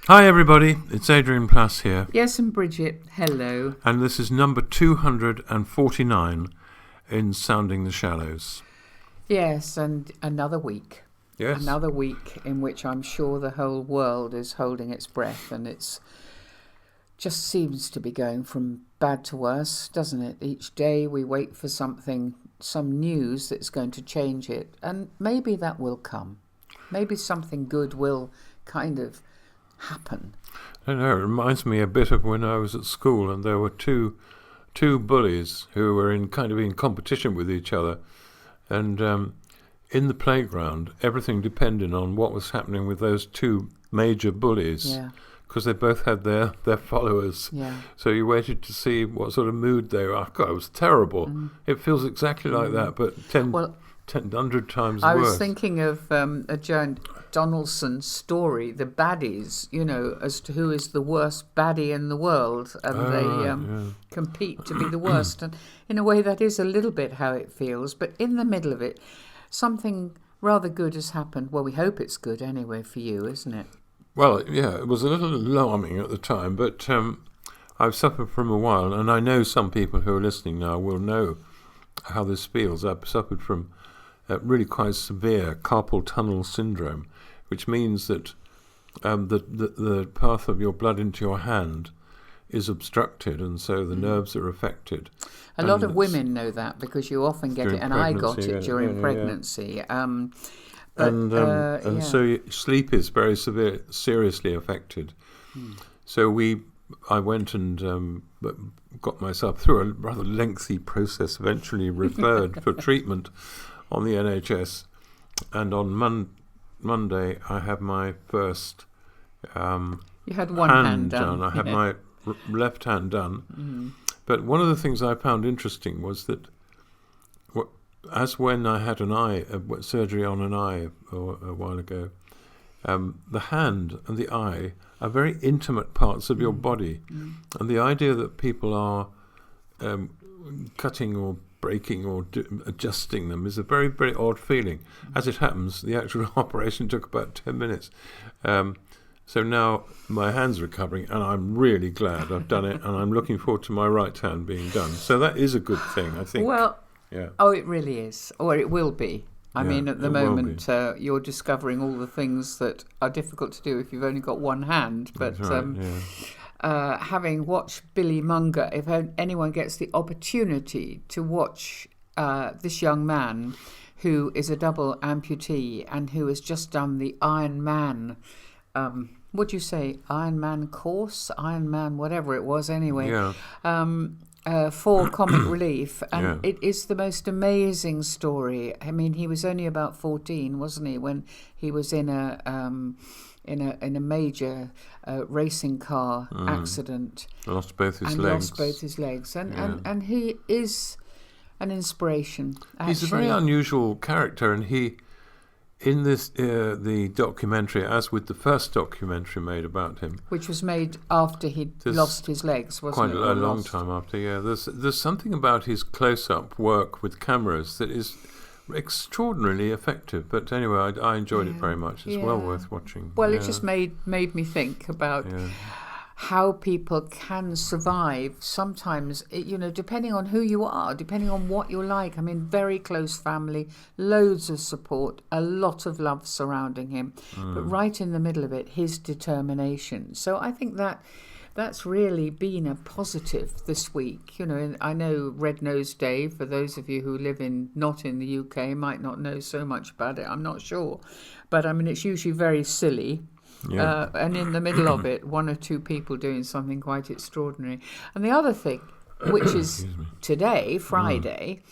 Hi everybody, it's Adrian Plass here. Yes, and Bridget, hello. And this is number 249 in Sounding the Shallows. Yes, and another week. Yes. Another week in which I'm sure the whole world is holding its breath, and it's just seems to be going from bad to worse, doesn't it? Each day we wait for something, some news that's going to change it, and maybe that will come. Maybe something good will kind of happen. I don't know, it reminds me a bit of when I was at school and there were two bullies who were in competition with each other, and in the playground everything depended on what was happening with those two major bullies. Yeah. Because they both had their followers. Yeah. So you waited to see what sort of mood they were. Oh, God, it was terrible. It feels exactly like that, but 100 times worse. I was thinking of a Joan Donaldson story, The Baddies, as to who is the worst baddie in the world. And they compete to be the worst. And in a way, that is a little bit how it feels. But in the middle of it, something rather good has happened. Well, we hope it's good anyway for you, isn't it? Well, yeah, it was a little alarming at the time, but I've suffered from a while, and I know some people who are listening now will know how this feels. I've suffered from really quite severe carpal tunnel syndrome, which means that the path of your blood into your hand is obstructed, and so the nerves are affected. A lot of women know that because you often get it, and I got it during pregnancy. So sleep is very seriously affected. So I went and got myself through a rather lengthy process, eventually referred for treatment on the NHS. And on Monday, I had my first you had one hand done. I had my left hand done. But one of the things I found interesting was that as when I had surgery on an eye a while ago, the hand and the eye are very intimate parts of your body. And the idea that people are cutting or breaking or adjusting them is a very, very odd feeling. As it happens, the actual operation took about 10 minutes. So now my hand's recovering, and I'm really glad I've done it, and I'm looking forward to my right hand being done. So that is a good thing, I think. Well, yeah. Oh, it really is, or it will be. I mean, at the moment, you're discovering all the things that are difficult to do if you've only got one hand. But having watched Billy Munger, if anyone gets the opportunity to watch this young man who is a double amputee and who has just done the Iron Man, would you say Iron Man course, Iron Man, whatever it was anyway. For comic relief, and it is the most amazing story. I mean, he was only about 14, wasn't he, when he was in a major racing car accident. Lost both his legs, and he is an inspiration. Actually. He's a very unusual character, and he. In this, the documentary, as with the first documentary made about him, which was made after he'd lost his legs, wasn't it? Quite a long time after. Yeah, there's something about his close-up work with cameras that is extraordinarily effective. But anyway, I enjoyed it very much. It's well worth watching. Well, it just made me think about. How people can survive sometimes, depending on who you are, depending on what you're like. I mean, very close family, loads of support, a lot of love surrounding him. But right in the middle of it, his determination. So I think that's really been a positive this week. And I know Red Nose Day, for those of you who live not in the UK, might not know so much about it. I'm not sure. But I mean, it's usually very silly. And in the middle of it, one or two people doing something quite extraordinary. And the other thing, which is today, Friday,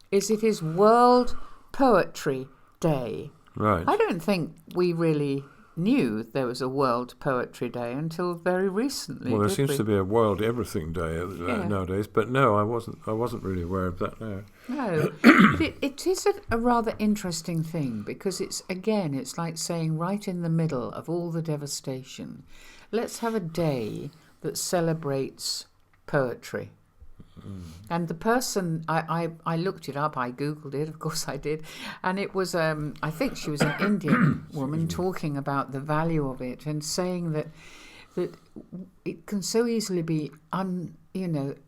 is it is World Poetry Day. Right. I don't think we really knew there was a World Poetry Day until very recently. Well, there seems to be a World Everything Day nowadays, but no, I wasn't really aware of that. No, it is a rather interesting thing because it's like saying right in the middle of all the devastation, let's have a day that celebrates poetry. And the person, I looked it up, I Googled it, of course I did, and it was, I think she was an Indian woman talking about the value of it and saying that that it can so easily be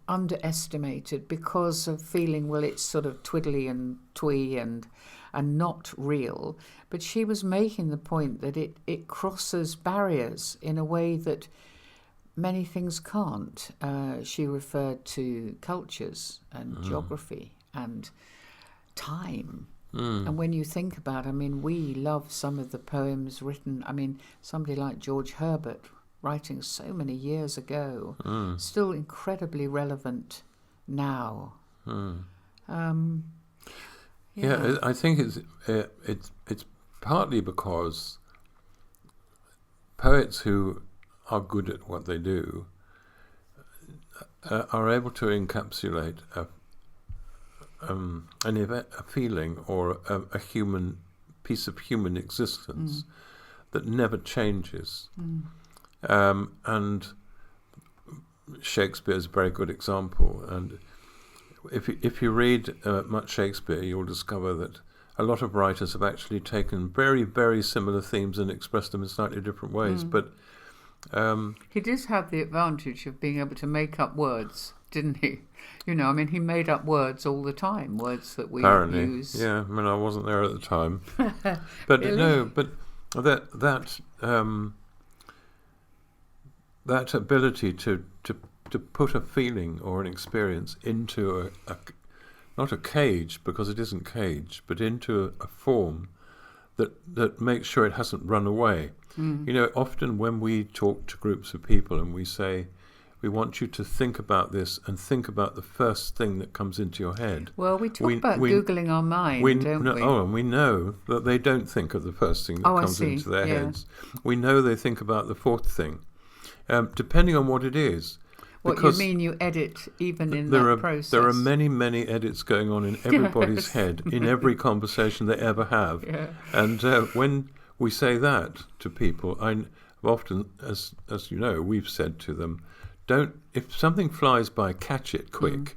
underestimated because of feeling, well, it's sort of twiddly and twee and not real. But she was making the point that it crosses barriers in a way that many things can't. She referred to cultures and geography and time. And when you think about, I mean, we love some of the poems written, I mean, somebody like George Herbert writing so many years ago, still incredibly relevant now. Yeah, I think it's partly because poets who are good at what they do are able to encapsulate a feeling or a human piece of human existence that never changes. And Shakespeare is a very good example. And if you read much Shakespeare, you'll discover that a lot of writers have actually taken very, very similar themes and expressed them in slightly different ways. But he did have the advantage of being able to make up words, didn't he? You know, I mean, he made up words all the time, words that we use. Yeah, I mean, I wasn't there at the time. But really? no, but that ability to put a feeling or an experience into a not a cage, because it isn't cage, but into a form that makes sure it hasn't run away. You know, often when we talk to groups of people and we say, we want you to think about this and think about the first thing that comes into your head. Well, we talk about Googling our mind, don't we? Oh, and we know that they don't think of the first thing that comes into their heads. We know they think about the fourth thing, depending on what it is. What you mean you edit even in that process? There are many, many edits going on in everybody's head, in every conversation they ever have. Yeah. And when we say that to people, I've often, as you know, we've said to them, if something flies by, catch it quick,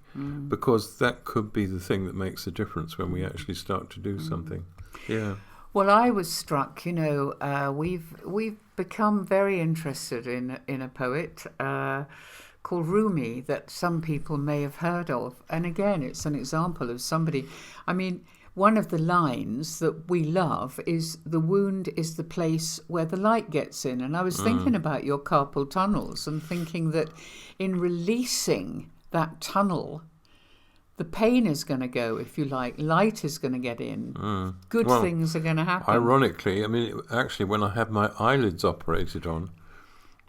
because that could be the thing that makes a difference when we actually start to do something. Yeah. Well, I was struck. You know, we've become very interested in a poet called Rumi that some people may have heard of, and again, it's an example of somebody. I mean, one of the lines that we love is, "The wound is the place where the light gets in." And I was thinking about your carpal tunnels and thinking that in releasing that tunnel, the pain is going to go, if you like, light is going to get in, good things are going to happen. Ironically, I mean, actually, when I had my eyelids operated on,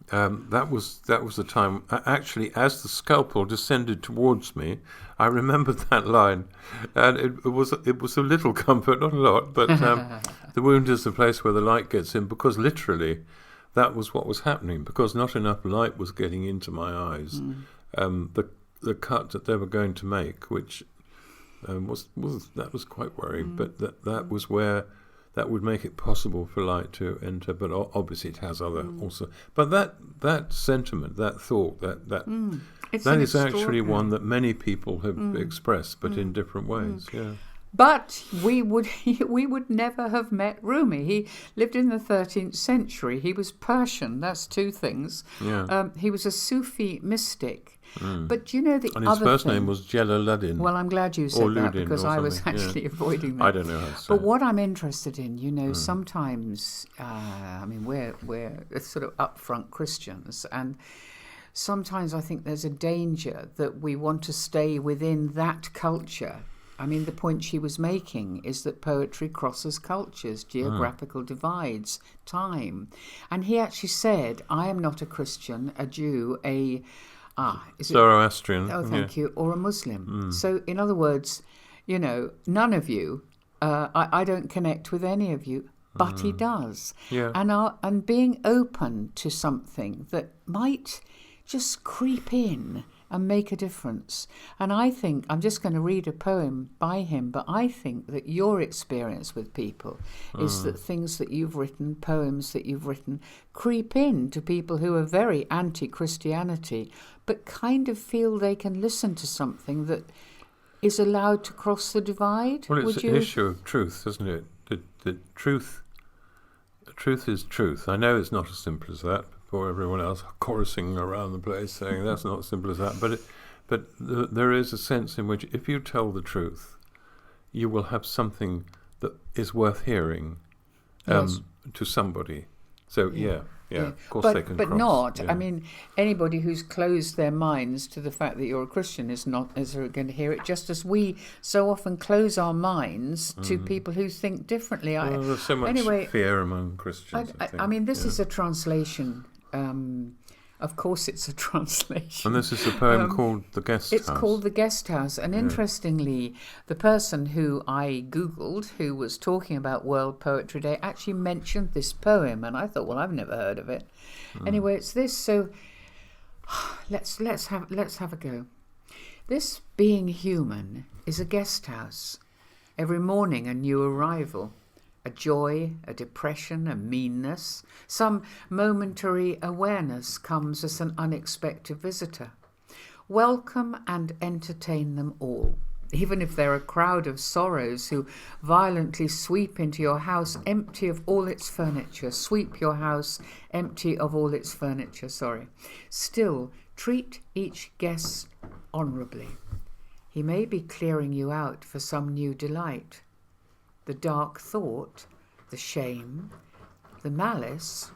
that was the time. Actually, as the scalpel descended towards me, I remembered that line, and it was a little comfort, not a lot. But the wound is the place where the light gets in, because literally, that was what was happening. Because not enough light was getting into my eyes. The cut that they were going to make, which was quite worrying. But that was where. That would make it possible for light to enter, but obviously it has other also. But that sentiment, that thought, that is actually one that many people have expressed, but in different ways. Yeah. But we would never have met Rumi. He lived in the 13th century. He was Persian. That's two things. Yeah. He was a Sufi mystic. But you know and his first name was Jalaluddin. Well, I'm glad you said that, because I was actually avoiding that. I don't know how to say But what I'm interested in, you know, sometimes, I mean, we're sort of upfront Christians, and sometimes I think there's a danger that we want to stay within that culture. I mean, the point she was making is that poetry crosses cultures, geographical divides, time. And he actually said, I am not a Christian, a Jew, Zoroastrian. Oh, thank you. Or a Muslim. So, in other words, you know, none of you, I don't connect with any of you, but he does. Yeah. And being open to something that might just creep in and make a difference. And I think, I'm just going to read a poem by him, but I think that your experience with people is that things that you've written, poems that you've written, creep in to people who are very anti-Christianity, but kind of feel they can listen to something that is allowed to cross the divide. Well, it's an issue of truth, isn't it? The truth is truth. I know it's not as simple as that. for everyone else chorusing around the place saying that's not as simple as that. But there is a sense in which if you tell the truth, you will have something that is worth hearing to somebody. So yeah. Of course they can. But cross. not. Yeah. I mean, anybody who's closed their minds to the fact that you're a Christian is not going to hear it. Just as we so often close our minds to people who think differently. Well, there's so much fear among Christians. I mean, this is a translation. Of course, it's a translation. And this is a poem called The Guest House. It's called The Guest House. And interestingly, the person who I Googled, who was talking about World Poetry Day, actually mentioned this poem. And I thought, well, I've never heard of it. Anyway, it's this. So let's have a go. This being human is a guest house. Every morning a new arrival. A joy, a depression, a meanness, some momentary awareness comes as an unexpected visitor. Welcome and entertain them all, even if they're a crowd of sorrows who violently sweep into your house empty of all its furniture. Sweep your house empty of all its furniture, Still, treat each guest honourably. He may be clearing you out for some new delight. The dark thought, the shame, the malice,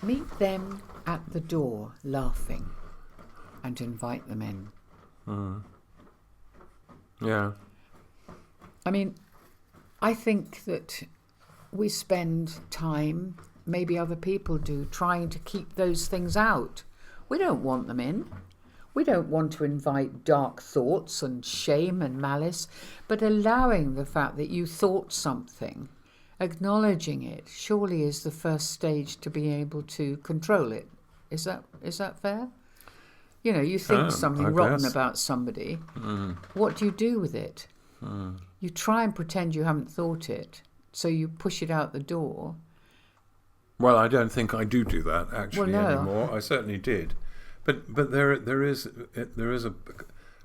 meet them at the door laughing and invite them in. Yeah. I mean, I think that we spend time, maybe other people do, trying to keep those things out. We don't want them in. We don't want to invite dark thoughts and shame and malice, but allowing the fact that you thought something, acknowledging it, surely is the first stage to be able to control it. Is that fair? You know, you think something rotten about somebody. What do you do with it? You try and pretend you haven't thought it, so you push it out the door. Well, I don't think I do that actually anymore. I certainly did. But there is a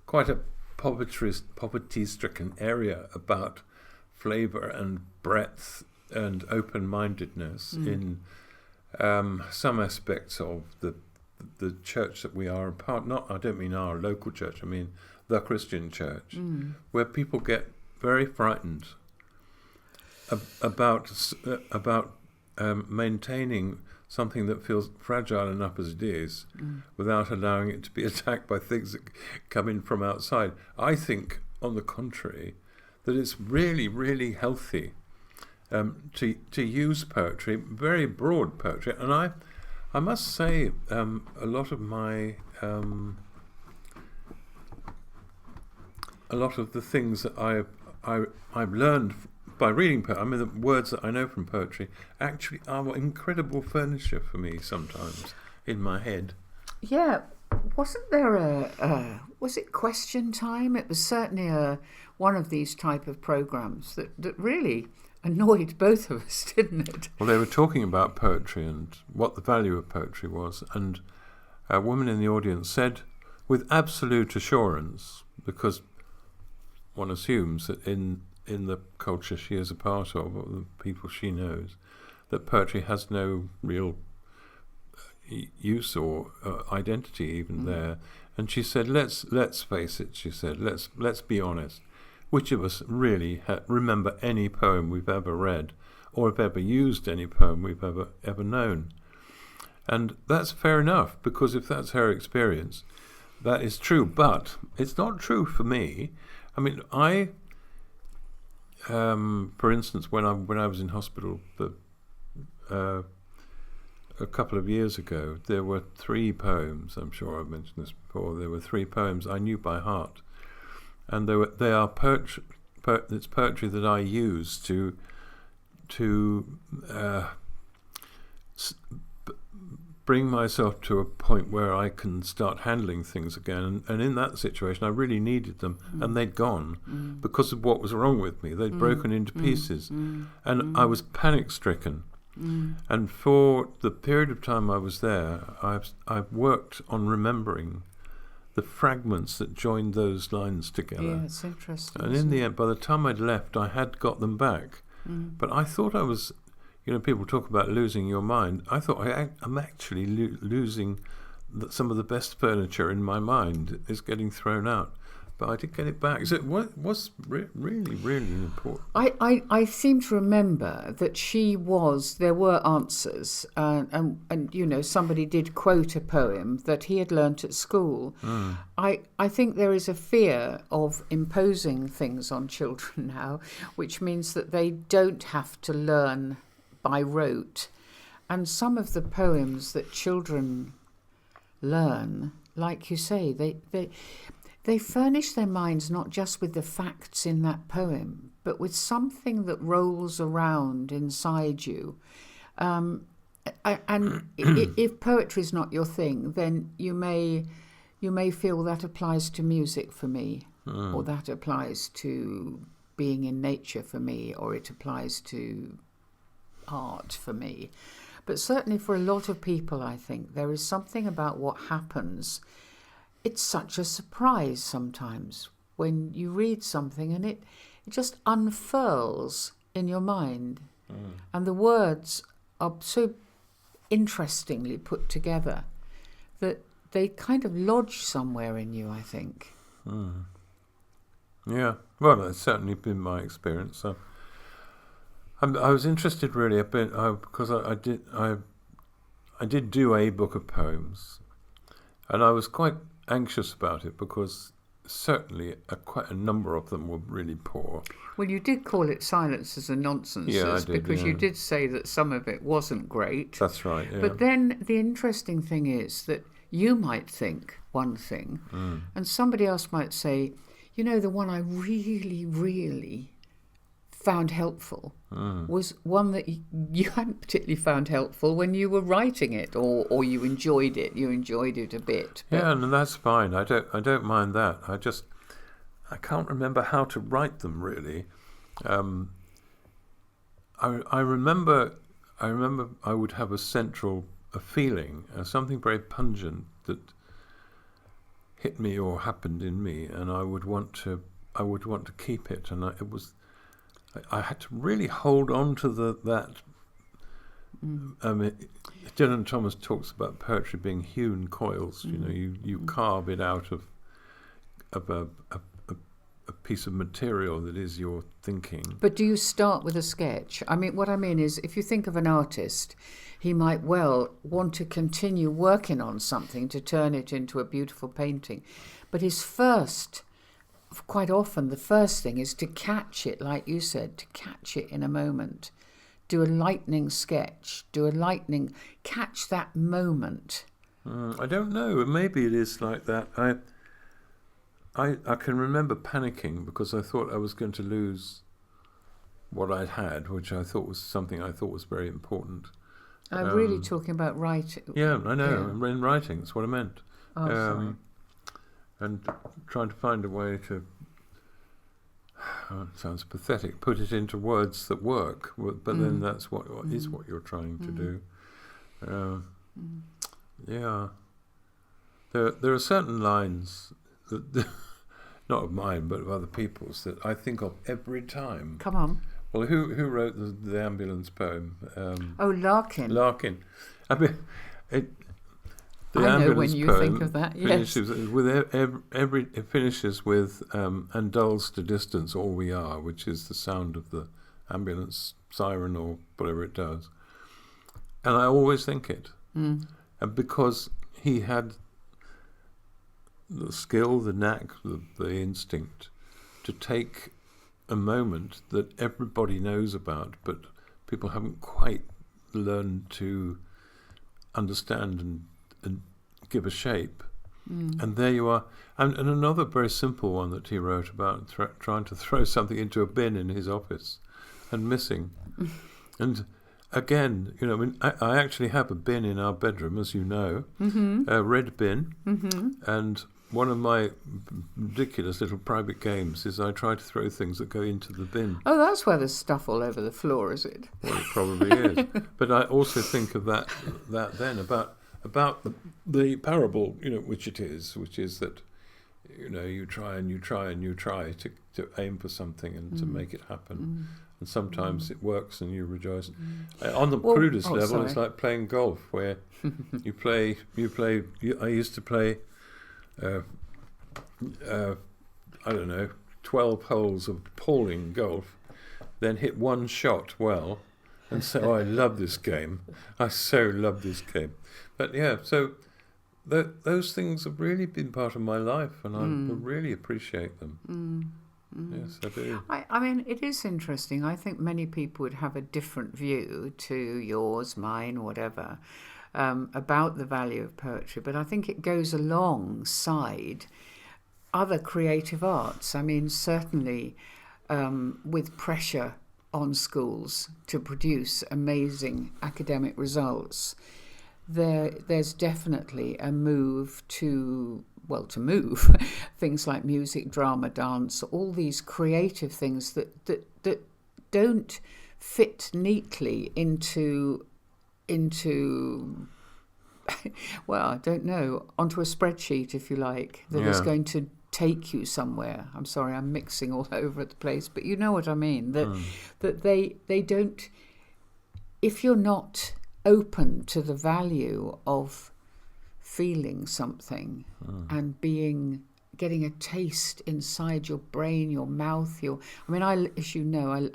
quite a poverty-stricken area about flavour and breadth and open-mindedness in some aspects of the church that we are a part. I don't mean our local church. I mean the Christian church, where people get very frightened about maintaining something that feels fragile enough as it is, without allowing it to be attacked by things that come in from outside. I think, on the contrary, that it's really, really healthy to use poetry, very broad poetry. And I must say, a lot of the things that I've learned by reading poetry, I mean, the words that I know from poetry actually are incredible furniture for me sometimes in my head. Yeah, wasn't there was it Question Time? It was certainly one of these type of programs that really annoyed both of us, didn't it? Well, they were talking about poetry and what the value of poetry was, and a woman in the audience said, with absolute assurance, because one assumes that in the culture she is a part of, or the people she knows, that poetry has no real use or identity even there. And she said, let's face it, she said, let's be honest. Which of us really remember any poem we've ever read, or have ever used any poem we've ever known? And that's fair enough, because if that's her experience, that is true. But it's not true for me. I mean, for instance, when I was in hospital a couple of years ago, there were 3 poems. I'm sure I've mentioned this before. There were 3 poems I knew by heart, and they are poetry. It's poetry that I use to bring myself to a point where I can start handling things again. And in that situation, I really needed them, and they'd gone because of what was wrong with me. They'd broken into pieces, and I was panic-stricken. And for the period of time I was there, I've worked on remembering the fragments that joined those lines together. Yeah, it's interesting. And in the end, by the time I'd left, I had got them back. But I thought I was people talk about losing your mind. I thought I'm actually losing some of the best furniture in my mind is getting thrown out. But I did get it back. So what was really, really important? I seem to remember that there were answers, and somebody did quote a poem that he had learnt at school. I think there is a fear of imposing things on children now, which means that they don't have to learn by rote. And some of the poems that children learn, like you say, they furnish their minds not just with the facts in that poem, but with something that rolls around inside you. And if poetry is not your thing, then you may feel that applies to music for me, or that applies to being in nature for me, or it applies to art for me. But certainly for a lot of people, I think there is something about what happens. It's such a surprise sometimes when you read something and it just unfurls in your mind. And the words are so interestingly put together that they kind of lodge somewhere in you, I think. Yeah, well, that's certainly been my experience. So I was interested really a bit because I did do a book of poems, and I was quite anxious about it because certainly quite a number of them were really poor. Well, you did call it Silences and Nonsenses, yeah, I did, because you did say that some of it wasn't great. That's right, yeah. But then the interesting thing is that you might think one thing, and somebody else might say, the one I really, really found helpful was one that you hadn't particularly found helpful when you were writing it, or you enjoyed it a bit. But yeah, and that's fine. I don't mind that. I can't remember how to write them really. I remember I would have a feeling, something very pungent that hit me or happened in me, and I would want to keep it, and I had to really hold on to that. Dylan Thomas talks about poetry being hewn coils. You carve it out of a piece of material that is your thinking. But do you start with a sketch? What I mean is, if you think of an artist, he might well want to continue working on something to turn it into a beautiful painting. But quite often the first thing is to catch it, like you said, to catch it in a moment. Do a lightning sketch, catch that moment. I don't know, maybe it is like that. I can remember panicking because I thought I was going to lose what I'd had, which I thought was something I thought was very important. I'm really talking about writing. Yeah, I know, yeah. In writing, that's what I meant. Oh, sorry. And trying to find a way to, it sounds pathetic, put it into words that work, but then that's what is what you're trying to do. Yeah. There are certain lines, that not of mine, but of other people's, that I think of every time. Come on. Well, who wrote the ambulance poem? Larkin. Larkin. The I know when you poem think of that, yes. It finishes with and dulls to distance all we are, which is the sound of the ambulance siren or whatever it does. And I always think it. And because he had the skill, the knack, the instinct to take a moment that everybody knows about, but people haven't quite learned to understand and give a shape. And there you are. And another very simple one that he wrote about trying to throw something into a bin in his office and missing. And again, I actually have a bin in our bedroom, as you know, a red bin. And one of my ridiculous little private games is I try to throw things that go into the bin. Oh, that's where there's stuff all over the floor, is it? Well, it probably is. But I also think of that then about the parable, which is that, you try and you try and you try to aim for something and to make it happen. and sometimes it works and you rejoice. On the crudest level, it's like playing golf, where you play. I used to play, I don't know, 12 holes of appalling golf, then hit one shot well, and say, "Oh, I love this game. I so love this game." But yeah, so those things have really been part of my life, and I really appreciate them. Yes, I do. I mean, it is interesting. I think many people would have a different view to yours, mine, whatever, about the value of poetry, but I think it goes alongside other creative arts. I mean, certainly with pressure on schools to produce amazing academic results, there's definitely a move to move things like music, drama, dance, all these creative things that don't fit neatly into well, I don't know, onto a spreadsheet, if you like, that is going to take you somewhere. I'm sorry, I'm mixing all over the place, but you know what I mean, that they don't, if you're not open to the value of feeling something and getting a taste inside your brain, your mouth, as you know,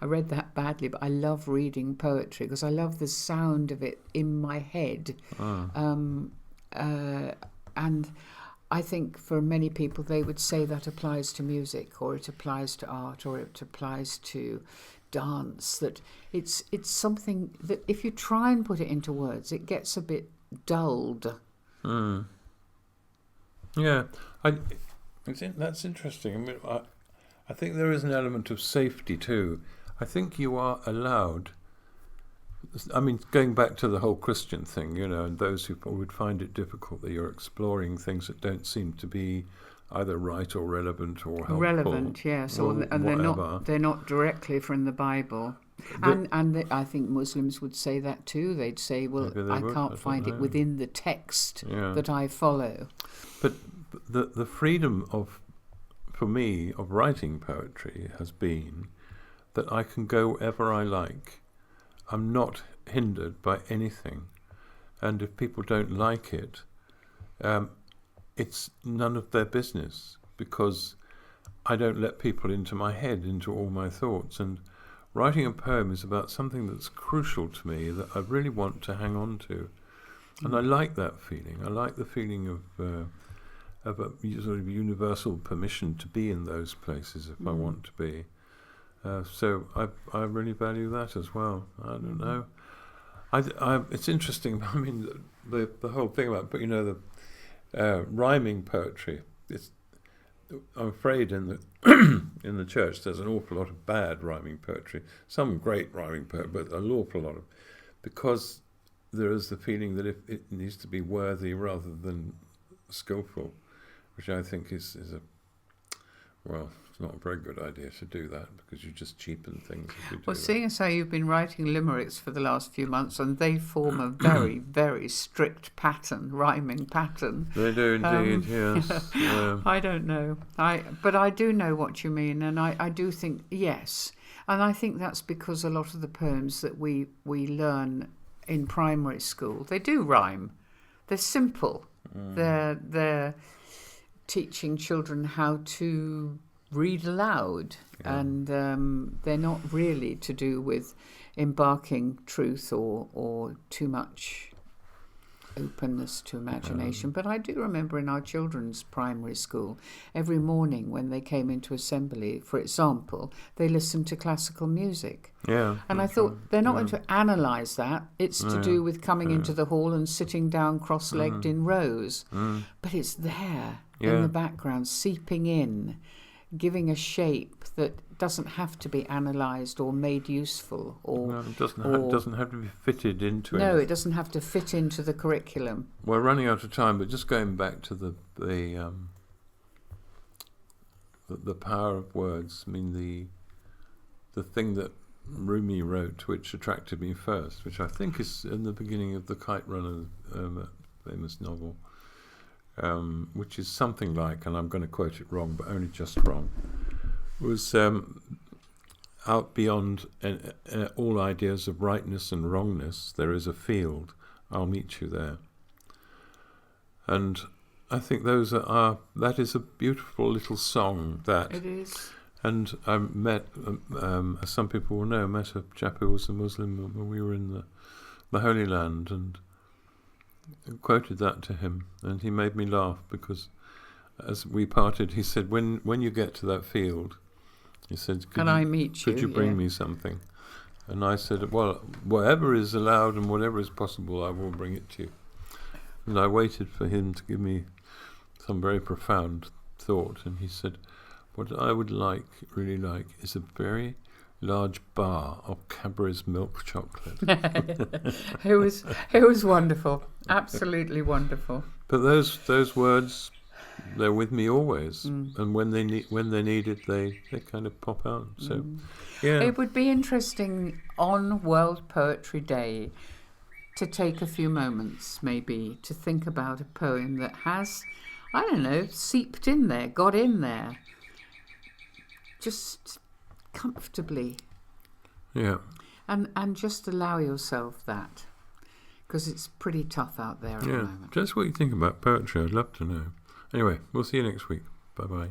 I read that badly, but I love reading poetry because I love the sound of it in my head. And I think for many people, they would say that applies to music, or it applies to art, or it applies to dance, that it's something that if you try and put it into words, it gets a bit dulled. Yeah, that's interesting. I mean, I think there is an element of safety too. I think you are allowed. I mean, going back to the whole Christian thing, and those who would find it difficult that you're exploring things that don't seem to be either right or relevant or helpful. Relevant, yes, and they're not directly from the Bible. And I think Muslims would say that too. They'd say, well, I can't find it within the text that I follow. But the freedom for me, of writing poetry has been that I can go wherever I like. I'm not hindered by anything. And if people don't like it, it's none of their business, because I don't let people into my head, into all my thoughts. And writing a poem is about something that's crucial to me, that I really want to hang on to. And I like that feeling. I like the feeling of a sort of universal permission to be in those places if I want to be. So I really value that as well. I don't know. It's interesting. I mean, the whole thing about, the rhyming poetry. I'm afraid in the church there's an awful lot of bad rhyming poetry. Some great rhyming poetry, but an awful lot of, because there is the feeling that it needs to be worthy rather than skillful, which I think is it's not a very good idea to do that, because you just cheapen things if you do that. Seeing as how you've been writing limericks for the last few months, and they form a very, very strict rhyming pattern. They do indeed, yes. I don't know. But I do know what you mean, and I do think, yes. And I think that's because a lot of the poems that we learn in primary school, they do rhyme. They're simple. They're teaching children how to read aloud, and they're not really to do with embarking truth or too much openness to imagination. But I do remember in our children's primary school, every morning when they came into assembly, for example, they listened to classical music. Yeah. And I thought, they're not going to analyse that. It's to do with coming into the hall and sitting down cross-legged in rows. But it's there in the background, seeping in, giving a shape that doesn't have to be analysed or made useful, or it doesn't have to be fitted into it. No, it doesn't have to fit into the curriculum. We're running out of time, but just going back to the power of words. I mean, the thing that Rumi wrote, which attracted me first, which I think is in the beginning of the Kite Runner, famous novel, which is something like, and I'm going to quote it wrong, but only just wrong, was out beyond all ideas of rightness and wrongness, there is a field. I'll meet you there. And I think that is a beautiful little song. That It is. And I met, as some people will know, met a chap who was a Muslim when we were in the Holy Land, and quoted that to him, and he made me laugh because as we parted, he said, when you get to that field, he said, Can I meet you? Could you bring me something? And I said, well, whatever is allowed and whatever is possible, I will bring it to you. And I waited for him to give me some very profound thought, and he said, what I would really like, is a very large bar of Cadbury's milk chocolate. It was wonderful, absolutely wonderful. But those words, they're with me always, and when they need it, they kind of pop out. So, yeah, It would be interesting on World Poetry Day to take a few moments, maybe, to think about a poem that has, I don't know, seeped in there, got in there, just comfortably. Yeah. And just allow yourself that, because it's pretty tough out there at the moment. Just what you think about poetry, I'd love to know. Anyway, we'll see you next week. Bye-bye.